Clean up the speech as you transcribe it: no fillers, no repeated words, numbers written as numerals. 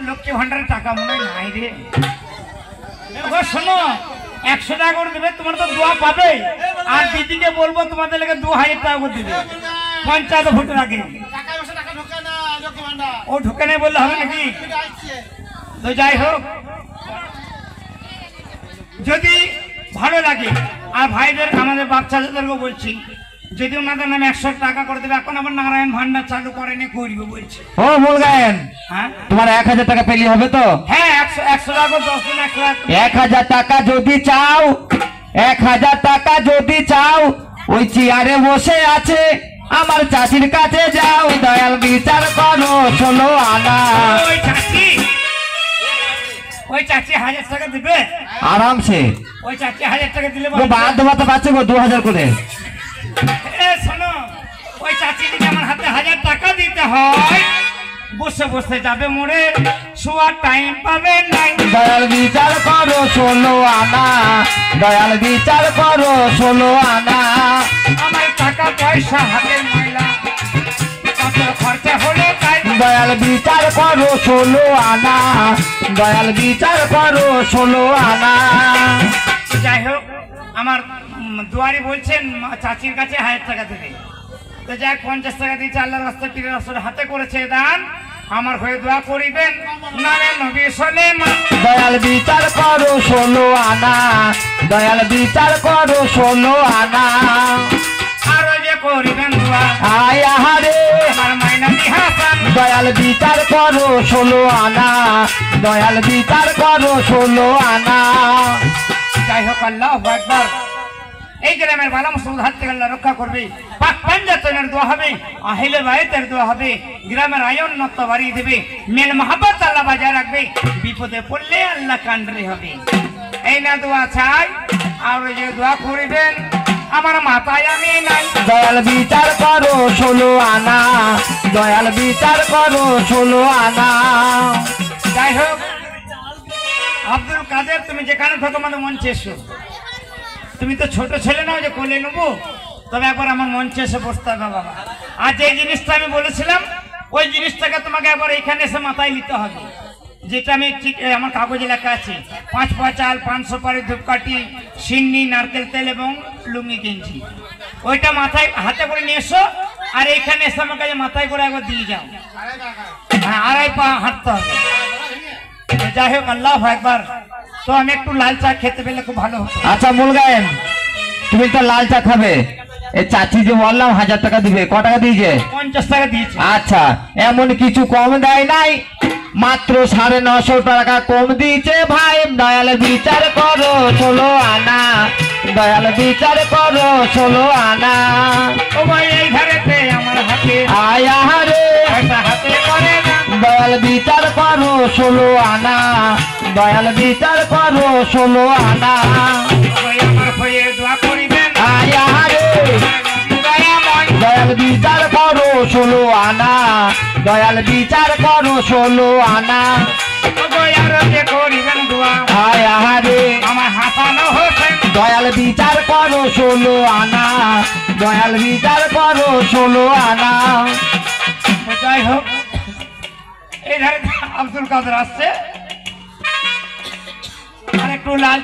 লক্ষ্মী ভান্ডারের টাকা মনে হয় নাই রে। শোনো 100 টাকা করে দেবে, তোমার তো দোয়া পাবে। আর দিদিকে বলবো তোমাদের লেগে 2000 টাকা করে দিবে পঞ্চায়েত ভোটের আগে। ও ঢুকে নেই বললে হবে নাকি? তো যাই হোক, যদি ভালো লাগে আর ভাইদের আমাদের বাচ্চাদেরকে বলছি, যদি ওনাদের নামে 100 টাকা করে দেবে। এখন আবার নারায়ণ ভান্ডার চালু করেনি, করবে বলছে। ও বল গায়েন, হ্যাঁ তোমার 1000 টাকা পেলি হবে তো? হ্যাঁ 100 টাকা 10 দিন 1000 টাকা যদি চাও, 1000 টাকা যদি চাও, ওই চেয়ারে বসে আছে আমার চাচির কাছে যাও, দয়াল বিচার করো 16 আনা। ওই চাচি 1000 টাকা দিবে আরামসে। ওই চাচি 1000 টাকা দিলে বাদ দেওয়াতে পাচ্ছে গো 2000 করে। শোনো, ওই চাচি দিকে আমার হাতে 1000 টাকা দিতে হয়, বসে বসে যাবে মোড়ে, শোয়ার টাইম পাবে নাই। দয়াল বিচার করো 16 আনা, দয়াল বিচার করো 16 আনা। আমার টাকা পয়সা হাতের ময়লা, কত খরচা হলো তাই। দয়াল বিচার করো 16 আনা, দয়াল বিচার করো 16 আনা। যাই হোক, আমার দুয়ারি বলছেন চাচির কাছে 1000 টাকা দেবে। তো যাই 50 টাকা দিয়েছে, আল্লাহর রাস্তায় পীরের রাস্তায় হাতে করেছে দান, আমার হয়ে দোয়া করিবেন নামে নবী সুলাইমান। দয়াল বিচার করো 16 আনা, দয়াল বিচার করো 16 আনা। আরো যে করিবেন দোয়া আয় আহারে আমার মাইনাতি হাসান। দয়াল বিচার করো 16 আনা, দয়াল বিচার করো 16 আনা। যাই হোক, আল্লাহু আকবার। এই গ্রামের বালা মুসলমান হাত থেকে আল্লাহ রক্ষা করবে। পাক পাঞ্জাতনের দোয়া হবে, আহলে বাইতের দোয়া হবে, গ্রামের আয়ুন্নত বাড়িয়ে দেবে, মেল মহব্বত আল্লাহ বজায় রাখবে, বিপদে পড়লে আল্লাহ কান্ডরে হবে। এই না দোয়া চাই, আর যে দোয়া করিবেন আমার মাথায় আমি নাই। দয়াল বিচার করো 16 আনা, দয়াল বিচার করো 16 আনা। যাই হোক, আব্দুল কাদের, তুমি যেখানে থাকো মানে মঞ্চে এসো। তুমি তো ছোট ছেলে নাও যে কোলে নেবো, তবে একবার আমার মঞ্চে এসে বসতে হবে বাবা। আর যে জিনিসটা আমি বলেছিলাম, ওই জিনিসটাকে তোমাকে একবার এখানে এসে মাথায় নিতে হবে। যেটা আমি ঠিক আমার কাগজে লেখা আছে, 5 পয়সা চাল, 5 সুপারি, ধূপকাঠি, সিন্নি, নারকেল তেল এবং লুঙ্গি গেঞ্জি। ওইটা মাথায় হাতে করে নিয়ে এসো, আর এইখানে এসে আমার কাছে মাথায় করে একবার দিয়ে যাও। হ্যাঁ, 2.5 পা হাঁটতে হবে। যাই হোক, আল্লাহু আকবার। তো আমি একটু লাল চা খেতে পেলে খুব ভালো হতো। আচ্ছা মূল গায়েন, তুমি তো লাল চা খাবে, এই চাচি যে বললাম 1000 টাকা দিবে, ক টাকা দিয়েছে? 50 টাকা দিয়েছে। আচ্ছা, এমন কিছু কম দেয় নাই, মাত্র 950 টাকা কম দিয়েছে ভাই। দয়াল বিচার করো 16 আনা, দয়াল বিচার করো 16 আনা। ও ভাই, এই ধারেতে আমার হাতে আয় আহারে পয়সা হাতে করে না। দয়াল বিচার করো 16 আনা, দয়াল বিচার করো 16 আনা। ওই আমার হয়ে দোয়া করিবেন আয় আহারে দয়াময়। দয়াল বিচার করো 16 আনা, দয়াল বিচার করো 16 আনা। ওই আরো যে করিবেন দোয়া আয় আহারে আমার হাসানো হোসেন। দয়াল বিচার করো 16 আনা, দয়াল বিচার করো 16 আনা। তো যাই হোক, এই ধারে আব্দুল কাদের আসছে, আর একটু লাল